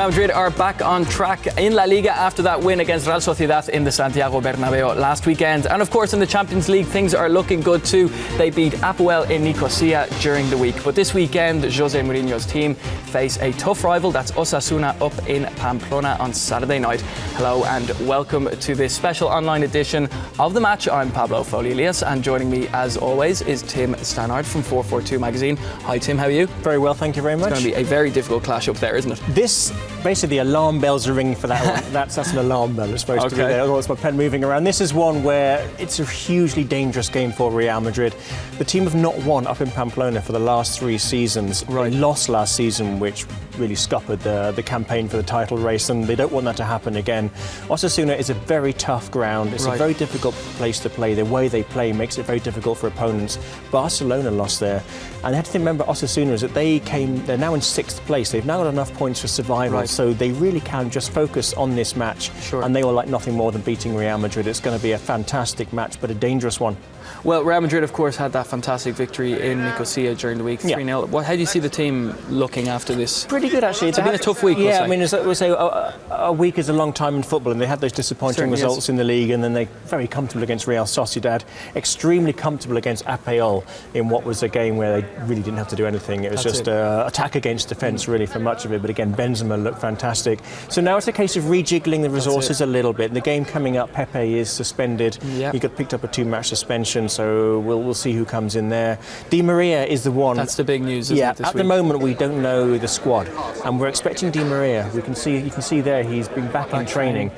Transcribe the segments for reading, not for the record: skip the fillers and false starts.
Real Madrid are back on track in La Liga after that win against Real Sociedad in the Santiago Bernabeu last weekend. And of course in the Champions League things are looking good too. They beat Apoel in Nicosia during the week. But this weekend Jose Mourinho's team face a tough rival, that's Osasuna, up in Pamplona on Saturday night. Hello and welcome to this special online edition of The Match. I'm Pablo Foley-Elias and joining me as always is Tim Stannard from 442 magazine. Hi Tim, how are you? Very well, thank you very much. It's going to be a very difficult clash up there, isn't it? This, basically the alarm bells are ringing for that one. That's an alarm bell, it's supposed to be there, otherwise my pen moving around. This is one where it's a hugely dangerous game for Real Madrid. The team have not won up in Pamplona for the last 3 seasons. Right. They lost last season, which really scuppered the campaign for the title race, and they don't want that to happen again. Osasuna is a very tough ground. It's a very difficult place to play. The way they play makes it very difficult for opponents. Barcelona lost there, and they have to remember Osasuna is that they're now in 6th place. They've now got enough points for survival, so they really can just focus on this match, and they will like nothing more than beating Real Madrid. It's going to be a fantastic match, but a dangerous one. Well, Real Madrid, of course, had that fantastic victory in Nicosia during the week, 3-0. How do you see the team looking after this? Pretty good, actually. It's been a tough week. Yeah, I mean, we say a week is a long time in football, and they had those disappointing results in the league, and then they very comfortable against Real Sociedad, extremely comfortable against Apoel in what was a game where they really didn't have to do anything. It was just attack against defence, really, for much of it. But again, Benzema looked fantastic. So now it's a case of rejiggling the resources a little bit. The game coming up, Pepe is suspended. He got picked up a 2-match suspension, so we'll see who comes in there. Di Maria is the one. That's the big news, isn't it, this week? At the moment we don't know the squad, and we're expecting Di Maria. You can see there he's been back in training.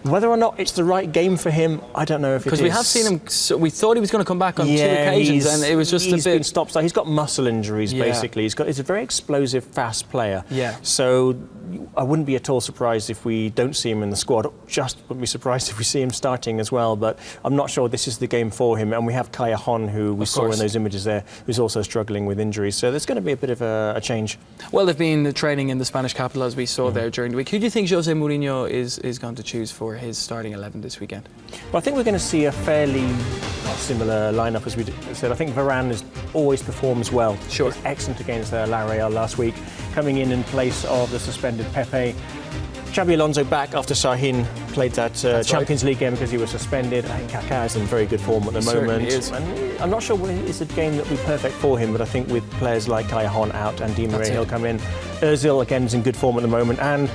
Whether or not it's the right game for him, I don't know if it is. Because we have seen him. We thought he was going to come back on 2 occasions, and it was just a bit. He's been stopped. He's got muscle injuries basically. He's a very explosive, fast player. So I wouldn't be at all surprised if we don't see him in the squad. Just wouldn't be surprised if we see him starting as well. But I'm not sure this is the game for him. And we have Callejon, who we saw in those images there, who's also struggling with injuries. So there's going to be a bit of a change. Well, they've been training in the Spanish capital, as we saw there during the week. Who do you think Jose Mourinho is going to choose for his starting 11 this weekend? Well, I think we're going to see a fairly similar lineup as we said. I think Varane always performs well. Sure. He's excellent against La Real last week, coming in place of the suspended Pepe. Xabi Alonso back after Sahin played that Champions League game because he was suspended. I think Kaká is in very good form at the moment. Is. And I'm not sure whether it's a game that will be perfect for him, but I think with players like Callejon out and Di Maria, he'll come in. Ozil again is in good form at the moment, and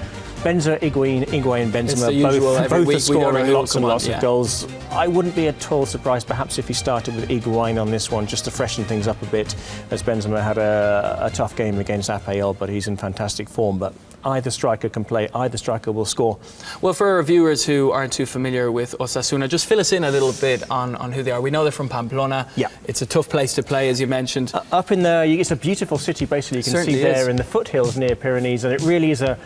Benzema, Higuain, Benzema, both are scoring lots and lots of goals. I wouldn't be at all surprised perhaps if he started with Higuain on this one, just to freshen things up a bit, as Benzema had a tough game against Apoel, but he's in fantastic form. But either striker can play, either striker will score. Well, for our viewers who aren't too familiar with Osasuna, just fill us in a little bit on who they are. We know they're from Pamplona. Yeah. It's a tough place to play, as you mentioned. Up in there, it's a beautiful city, basically. You can see there in the foothills near Pyrenees, and it really is a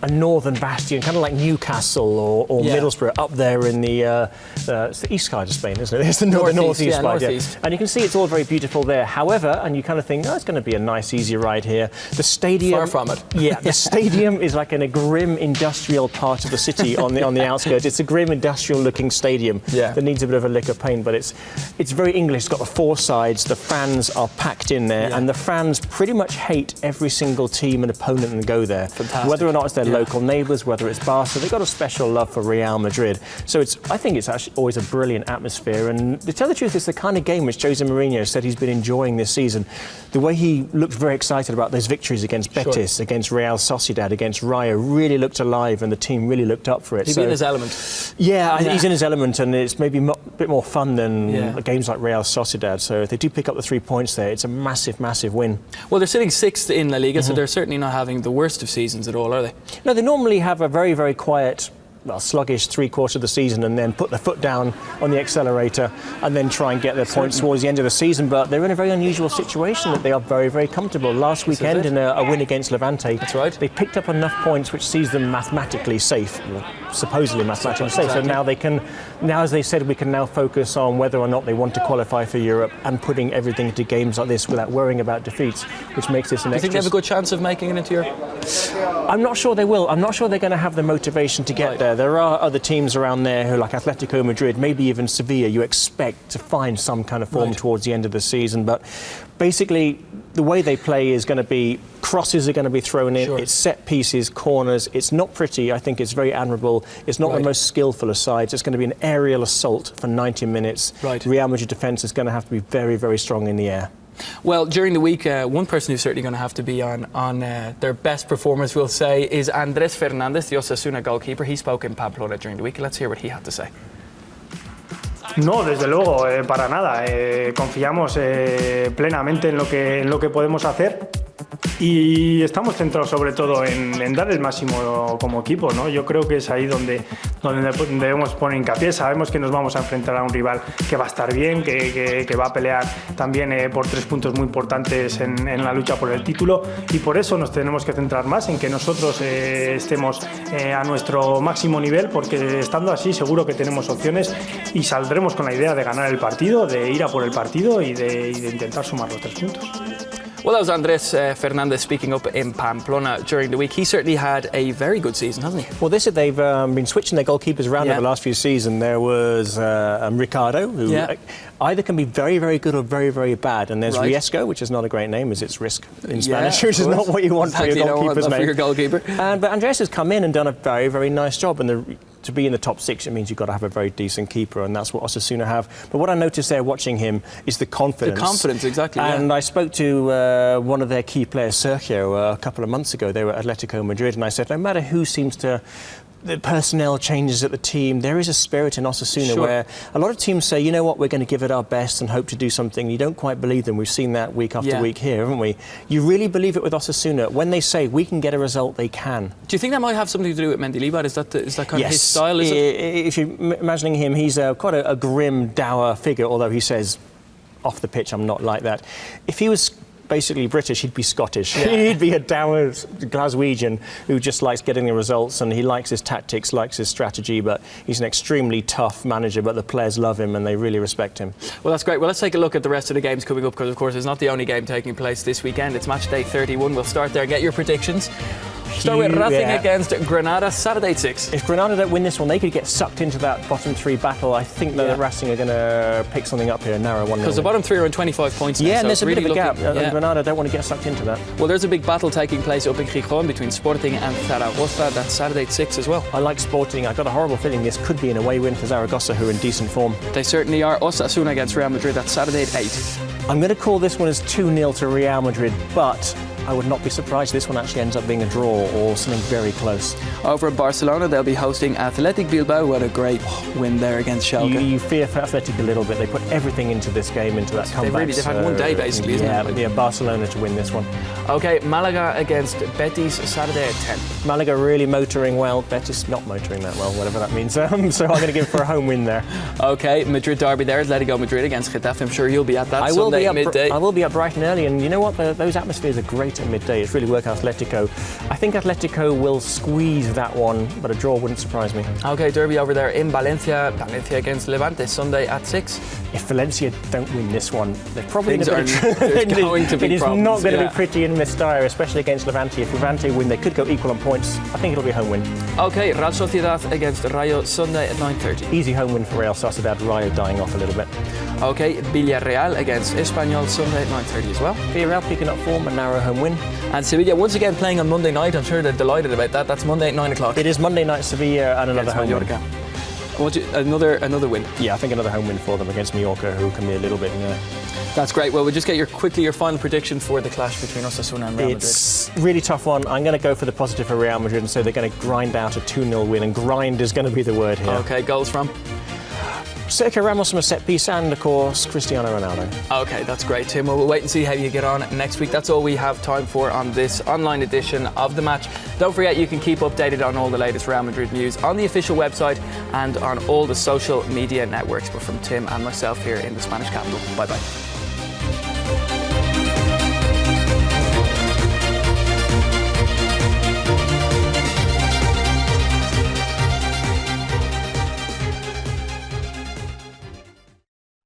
northern bastion, kind of like Newcastle or Middlesbrough, up there in it's the east side of Spain, isn't it? It's the northeast side, And you can see it's all very beautiful there. However, and you kind of think, it's going to be a nice, easy ride here. The stadium... Far from it. Yeah, the stadium is like in a grim industrial part of the city on the outskirts. It's a grim industrial-looking stadium that needs a bit of a lick of paint, but it's very English. It's got the 4 sides. The fans are packed in there, and the fans pretty much hate every single team and opponent that go there. Fantastic. Whether or not it's their local neighbours, whether it's Barca, they've got a special love for Real Madrid. So I think it's actually always a brilliant atmosphere. And to tell the truth, it's the kind of game which Jose Mourinho said he's been enjoying this season. The way he looked very excited about those victories against Betis, against Real Sociedad, against Rayo, really looked alive, and the team really looked up for it. He's in his element. Yeah, he's in his element, and it's maybe a bit more fun than games like Real Sociedad. So if they do pick up the 3 points there, it's a massive, massive win. Well, they're sitting 6th in La Liga, so they're certainly not having the worst of seasons at all, are they? No, they normally have a very, very quiet, sluggish 3/4 of the season, and then put their foot down on the accelerator and then try and get their points towards the end of the season. But they're in a very unusual situation that they are very, very comfortable. Last weekend in a win against Levante, they picked up enough points which sees them mathematically safe, supposedly mathematically safe. So now as they said, we can now focus on whether or not they want to qualify for Europe and putting everything into games like this without worrying about defeats, which makes this an extra. Do you think they have a good chance of making it into Europe? I'm not sure they will. I'm not sure they're going to have the motivation to get there. There are other teams around there who, like Atletico Madrid, maybe even Sevilla, you expect to find some kind of form towards the end of the season. But basically, the way they play is going to be crosses are going to be thrown in. Sure. It's set pieces, corners. It's not pretty. I think it's very admirable. It's not the most skillful of sides. It's going to be an aerial assault for 90 minutes. Right. Real Madrid defence is going to have to be very, very strong in the air. Well, during the week, one person who's certainly going to have to be on their best performance, we'll say, is Andrés Fernández, the Osasuna goalkeeper. He spoke in Pamplona during the week. Let's hear what he had to say. No, desde luego, para nada. Confiamos plenamente en lo que podemos hacer y estamos centrados sobre todo en dar el máximo como equipo, ¿no? Yo creo que es ahí donde debemos poner hincapié. Sabemos que nos vamos a enfrentar a un rival que va a estar bien, que va a pelear también por 3 puntos muy importantes en la lucha por el título, y por eso nos tenemos que centrar más en que nosotros estemos a nuestro máximo nivel, porque estando así seguro que tenemos opciones y saldremos con la idea de ganar el partido, de ir a por el partido y de intentar sumar los 3 puntos. Well, that was Andrés Fernández speaking up in Pamplona during the week. He certainly had a very good season, hasn't he? Well, they've been switching their goalkeepers around over the last few seasons. There was Ricardo, who either can be very, very good or very, very bad. And there's Riesco, which is not a great name, as it's risk in Spanish, which is not what you want for your goalkeeper's name. For your goalkeeper. But Andrés has come in and done a very, very nice job. And to be in the top 6, it means you've got to have a very decent keeper, and that's what Osasuna have. But what I noticed there watching him is the confidence. The confidence, exactly. And I spoke to one of their key players, Sergio, a couple of months ago. They were at Atletico Madrid, and I said, no matter who seems to... the personnel changes at the team, there is a spirit in Osasuna where a lot of teams say, you know what, we're going to give it our best and hope to do something. You don't quite believe them. We've seen that week after week here, haven't we? You really believe it with Osasuna. When they say we can get a result, they can. Do you think that might have something to do with Mendilibar? Is that kind of his style? Is it? If you're imagining him, he's quite a grim, dour figure, although he says off the pitch, I'm not like that. If he was basically British, he'd be Scottish. He'd be a dour Glaswegian who just likes getting the results, and he likes his tactics, likes his strategy, but he's an extremely tough manager, but the players love him and they really respect him. Well, that's great. Well, let's take a look at the rest of the games coming up, because of course it's not the only game taking place this weekend. It's match day 31. We'll start there. Get your predictions. Start with Racing against Granada, Saturday at 6. If Granada don't win this one, they could get sucked into that bottom 3 battle. I think that Racing are going to pick something up here, narrow 1-0. Because the bottom 3 are on 25 points now. Yeah, and there's so a bit of a gap. Granada don't want to get sucked into that. Well, there's a big battle taking place up in Gijón between Sporting and Zaragoza. That's Saturday at 6 as well. I like Sporting. I've got a horrible feeling this could be an away win for Zaragoza, who are in decent form. They certainly are. Osasuna against Real Madrid. That's Saturday at 8. I'm going to call this one as 2-0 to Real Madrid, but I would not be surprised this one actually ends up being a draw or something very close. Over in Barcelona, they'll be hosting Athletic Bilbao. What a great win there against Schalke. You fear for Athletic a little bit. They put everything into this game, into that comeback. They've had one day basically, isn't it? Yeah, Barcelona to win this one. OK, Malaga against Betis, Saturday at 10. Malaga really motoring well, Betis not motoring that well, whatever that means. So I'm going to give for a home win there. OK, Madrid derby there, Atletico Madrid against Getafe. I'm sure you'll be at that Sunday midday. I will be up bright and early, and you know what? Those atmospheres are great at midday. It's really worked Atletico. I think Atletico will squeeze that one, but a draw wouldn't surprise me. OK, derby over there in Valencia. Valencia against Levante, Sunday at 6. If Valencia don't win this one, they're probably going to be It is not going to be pretty in Mestalla, especially against Levante. If Levante win, they could go equal on points. I think it'll be a home win. OK, Real Sociedad against Rayo, Sunday at 9:30. Easy home win for Real Sociedad. Rayo dying off a little bit. OK, Villarreal against Espanyol, Sunday at 9:30 as well. Villarreal picking up form, a narrow home win. And Sevilla once again playing on Monday night. I'm sure they're delighted about that. That's Monday at 9 o'clock. It is Monday night, Sevilla, and another home win. Another win. Yeah, I think another home win for them against Mallorca, who can be a little bit. That's great. Well, we'll just get your final prediction for the clash between Osasuna and Real Madrid. It's a really tough one. I'm going to go for the positive for Real Madrid and say they're going to grind out a 2-0 win, and grind is going to be the word here. OK, goals from? Sergio Ramos from a set piece, and of course Cristiano Ronaldo. OK, that's great, Tim. Well, we'll wait and see how you get on next week. That's all we have time for on this online edition of The Match. Don't forget, you can keep updated on all the latest Real Madrid news on the official website and on all the social media networks. But from Tim and myself here in the Spanish capital, bye-bye.